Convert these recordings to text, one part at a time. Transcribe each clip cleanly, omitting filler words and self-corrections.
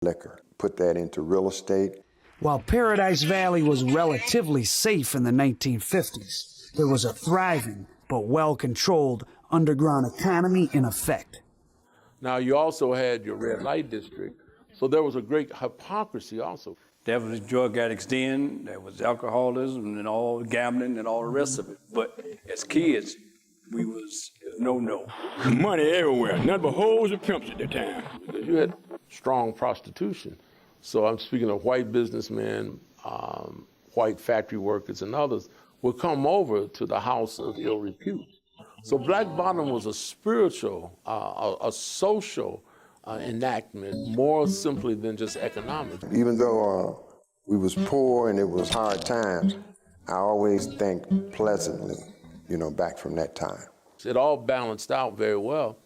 liquor, put that into real estate. While Paradise Valley was relatively safe in the 1950s, there was a thriving but well-controlled underground economy in effect. Now, you also had your red light district, so there was a great hypocrisy also. There was drug addicts then, there was alcoholism and all gambling and all the rest of it. But as kids, we was no. Money everywhere, nothing but hoes and pimps at the time. You had strong prostitution. So I'm speaking of white businessmen, white factory workers and others would come over to the house of ill repute. So Black Bottom was a spiritual, a social enactment, more simply than just economic. Even though we was poor and it was hard times, I always think pleasantly, back from that time. It all balanced out very well,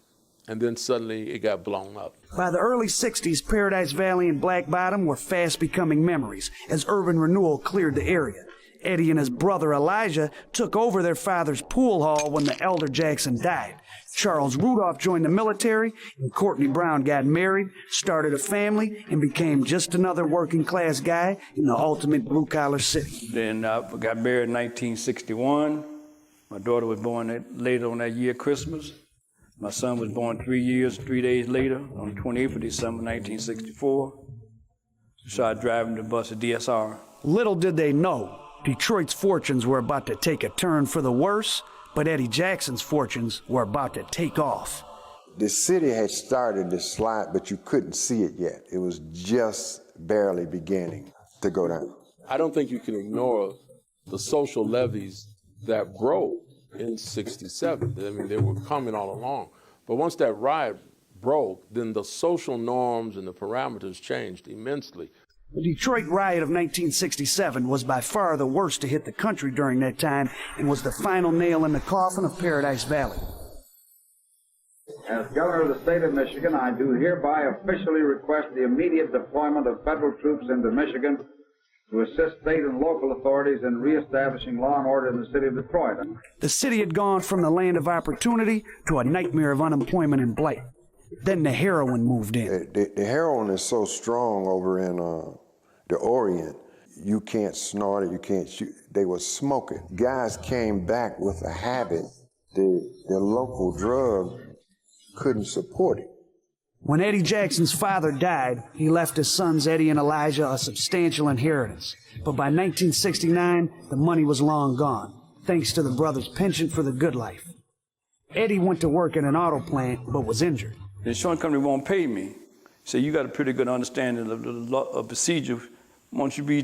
and then suddenly it got blown up. By the early 60s, Paradise Valley and Black Bottom were fast becoming memories as urban renewal cleared the area. Eddie and his brother Elijah took over their father's pool hall when the elder Jackson died. Charles Rudolph joined the military, and Courtney Brown got married, started a family, and became just another working-class guy in the ultimate blue-collar city. Then I got married in 1961. My daughter was born later on that year, Christmas. My son was born 3 days later, on the 28th of December, 1964. Started driving the bus at DSR. Little did they know, Detroit's fortunes were about to take a turn for the worse, but Eddie Jackson's fortunes were about to take off. The city had started to slide, but you couldn't see it yet. It was just barely beginning to go down. I don't think you can ignore the social levees that broke in '67. I mean, they were coming all along. But once that riot broke, then the social norms and the parameters changed immensely. The Detroit riot of 1967 was by far the worst to hit the country during that time and was the final nail in the coffin of Paradise Valley. As Governor of the State of Michigan, I do hereby officially request the immediate deployment of federal troops into Michigan to assist state and local authorities in reestablishing law and order in the city of Detroit. The city had gone from the land of opportunity to a nightmare of unemployment and blight. Then the heroin moved in. The heroin is so strong over in the Orient, you can't snort it, you can't shoot. They were smoking. Guys came back with a habit. The local drug couldn't support it. When Eddie Jackson's father died, he left his sons Eddie and Elijah a substantial inheritance. But by 1969, the money was long gone, thanks to the brothers' penchant for the good life. Eddie went to work in an auto plant, but was injured. The insurance company won't pay me. So you got a pretty good understanding of the procedure. Once you read